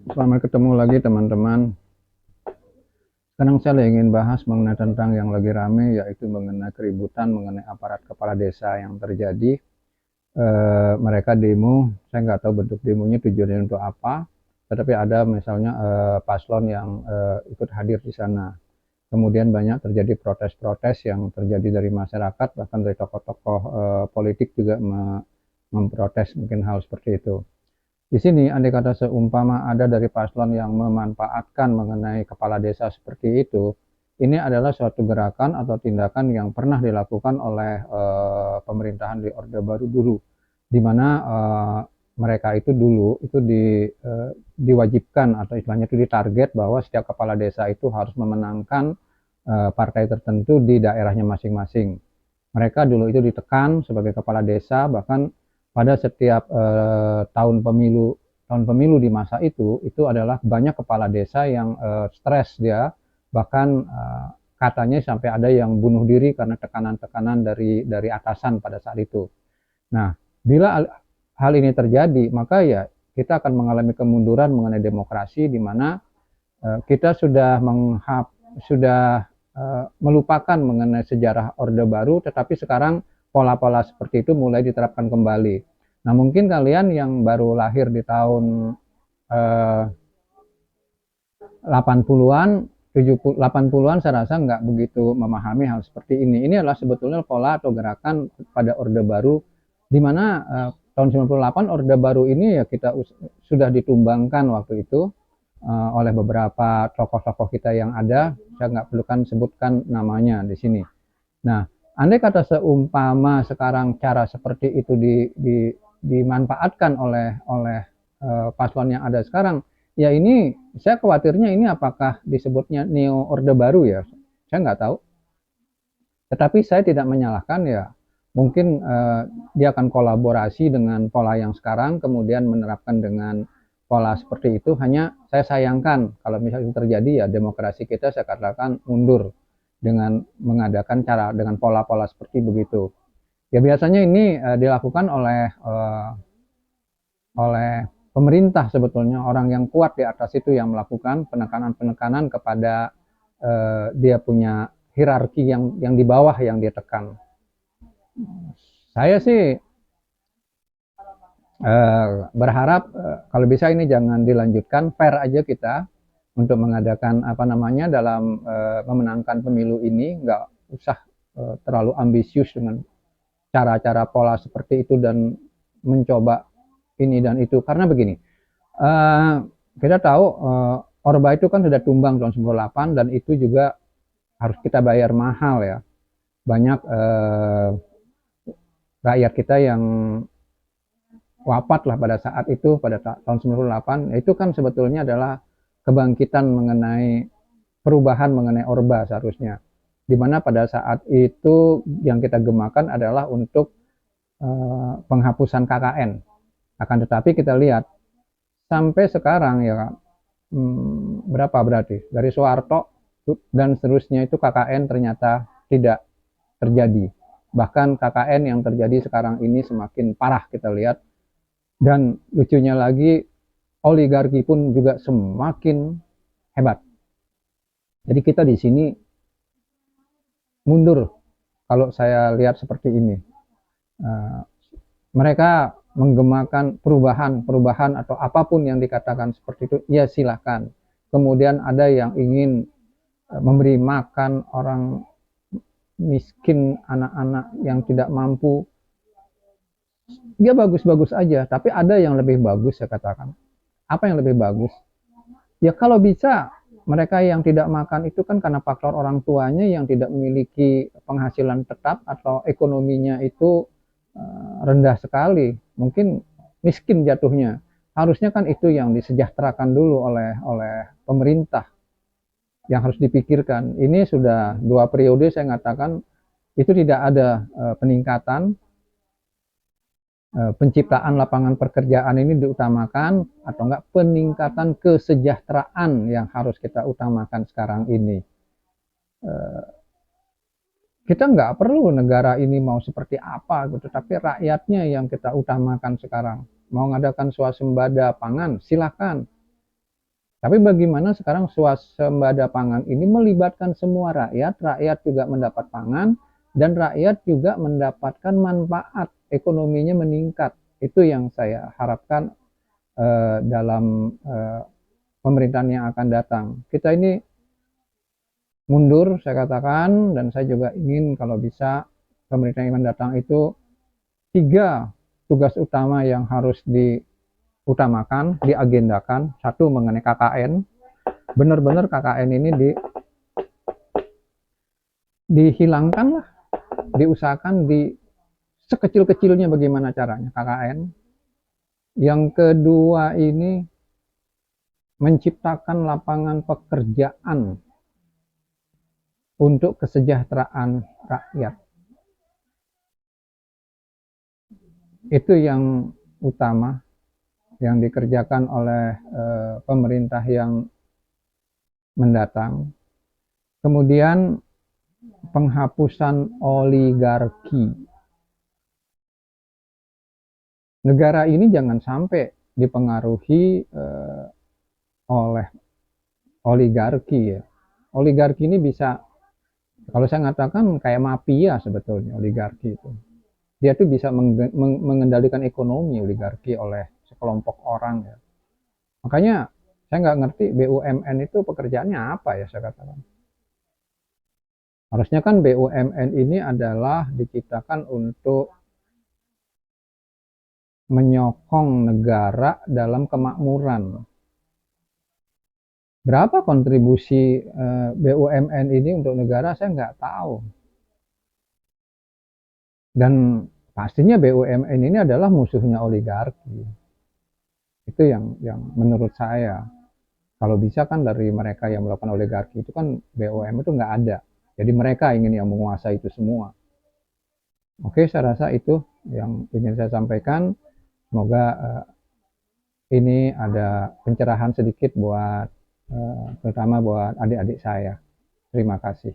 Selamat ketemu lagi teman-teman. Sekarang saya ingin bahas mengenai tentang yang lagi rame, yaitu mengenai keributan mengenai aparat kepala desa yang terjadi. Mereka demo, saya nggak tahu bentuk demonya tujuannya untuk apa, tetapi ada misalnya paslon yang ikut hadir di sana. Kemudian banyak terjadi protes-protes yang terjadi dari masyarakat, bahkan dari tokoh-tokoh politik juga memprotes mungkin hal seperti itu. Di sini, andai kata seumpama ada dari paslon yang memanfaatkan mengenai kepala desa seperti itu, ini adalah suatu gerakan atau tindakan yang pernah dilakukan oleh pemerintahan di Orde Baru dulu, di mana mereka itu dulu itu diwajibkan atau istilahnya itu ditarget bahwa setiap kepala desa itu harus memenangkan partai tertentu di daerahnya masing-masing. Mereka dulu itu ditekan sebagai kepala desa, bahkan pada setiap tahun pemilu di masa itu adalah banyak kepala desa yang stres dia, bahkan katanya sampai ada yang bunuh diri karena tekanan-tekanan dari atasan pada saat itu. Nah, bila hal ini terjadi, maka ya kita akan mengalami kemunduran mengenai demokrasi, di mana kita sudah melupakan mengenai sejarah Orde Baru, tetapi sekarang pola-pola seperti itu mulai diterapkan kembali. Nah, mungkin kalian yang baru lahir di tahun 80-an, 80-an saya rasa nggak begitu memahami hal seperti ini. Ini adalah sebetulnya pola atau gerakan pada Orde Baru, di mana tahun 98 Orde Baru ini ya kita sudah ditumbangkan waktu itu oleh beberapa tokoh-tokoh kita yang ada. Saya nggak perlukan sebutkan namanya di sini. Nah, andai kata seumpama sekarang cara seperti itu dimanfaatkan oleh paslon yang ada sekarang, ya ini saya khawatirnya ini apakah disebutnya neo orde baru ya? Saya nggak tahu. Tetapi saya tidak menyalahkan ya. Mungkin dia akan kolaborasi dengan pola yang sekarang, kemudian menerapkan dengan pola seperti itu. Hanya saya sayangkan kalau misalnya itu terjadi, ya demokrasi kita saya katakan mundur dengan mengadakan cara dengan pola-pola seperti begitu. Ya biasanya ini dilakukan oleh pemerintah, sebetulnya orang yang kuat di atas itu yang melakukan penekanan-penekanan kepada dia punya hierarki yang di bawah yang dia tekan. Saya sih berharap kalau bisa ini jangan dilanjutkan, fair aja kita untuk mengadakan apa namanya dalam memenangkan pemilu ini, nggak usah terlalu ambisius dengan cara-cara pola seperti itu dan mencoba ini dan itu. Karena begini, kita tahu Orba itu kan sudah tumbang tahun 98, dan itu juga harus kita bayar mahal ya. Banyak rakyat kita yang wafat lah pada saat itu, pada tahun 98. Itu kan sebetulnya adalah kebangkitan mengenai perubahan mengenai Orba seharusnya. Dimana pada saat itu yang kita gemakan adalah untuk penghapusan KKN. Akan tetapi kita lihat sampai sekarang ya, berapa berarti dari Soeharto dan seterusnya itu KKN ternyata tidak terjadi. Bahkan KKN yang terjadi sekarang ini semakin parah kita lihat. Dan lucunya lagi, oligarki pun juga semakin hebat. Jadi kita di sini mundur kalau saya lihat seperti ini. Mereka menggemakan perubahan atau apapun yang dikatakan seperti itu, ya silahkan. Kemudian ada yang ingin memberi makan orang miskin, anak-anak yang tidak mampu, dia bagus-bagus aja. Tapi ada yang lebih bagus, saya katakan. Apa yang lebih bagus? Ya kalau bisa mereka yang tidak makan itu kan karena faktor orang tuanya yang tidak memiliki penghasilan tetap atau ekonominya itu rendah sekali, mungkin miskin jatuhnya. Harusnya kan itu yang disejahterakan dulu oleh pemerintah, yang harus dipikirkan. Ini sudah 2 periode saya mengatakan itu tidak ada peningkatan. Penciptaan lapangan pekerjaan ini diutamakan, atau enggak peningkatan kesejahteraan yang harus kita utamakan sekarang ini. Kita nggak perlu negara ini mau seperti apa gitu, tapi rakyatnya yang kita utamakan sekarang. Mau mengadakan swasembada pangan, silakan. Tapi bagaimana sekarang swasembada pangan ini melibatkan semua rakyat, rakyat juga mendapat pangan, dan rakyat juga mendapatkan manfaat, ekonominya meningkat. Itu yang saya harapkan dalam pemerintahan yang akan datang. Kita ini mundur, saya katakan, dan saya juga ingin kalau bisa pemerintahan yang mendatang itu 3 tugas utama yang harus diutamakan, diagendakan. Satu, mengenai KKN. Benar-benar KKN ini dihilangkan lah, diusahakan sekecil-kecilnya bagaimana caranya KKN. Yang kedua ini menciptakan lapangan pekerjaan untuk kesejahteraan rakyat. Itu yang utama yang dikerjakan oleh pemerintah yang mendatang. Kemudian penghapusan oligarki. Negara ini jangan sampai dipengaruhi oleh oligarki ya. Oligarki ini bisa, kalau saya mengatakan kayak mafia sebetulnya oligarki itu. Dia tuh bisa mengendalikan ekonomi oligarki oleh sekelompok orang ya. Makanya saya nggak ngerti BUMN itu pekerjaannya apa ya, saya katakan. Harusnya kan BUMN ini adalah diciptakan untuk menyokong negara dalam kemakmuran. Berapa kontribusi BUMN ini untuk negara saya nggak tahu. Dan pastinya BUMN ini adalah musuhnya oligarki. Itu yang menurut saya. Kalau bisa kan dari mereka yang melakukan oligarki itu kan BUMN itu nggak ada. Jadi mereka ingin yang menguasai itu semua. Oke, saya rasa itu yang ingin saya sampaikan. Semoga ini ada pencerahan sedikit buat terutama buat adik-adik saya. Terima kasih.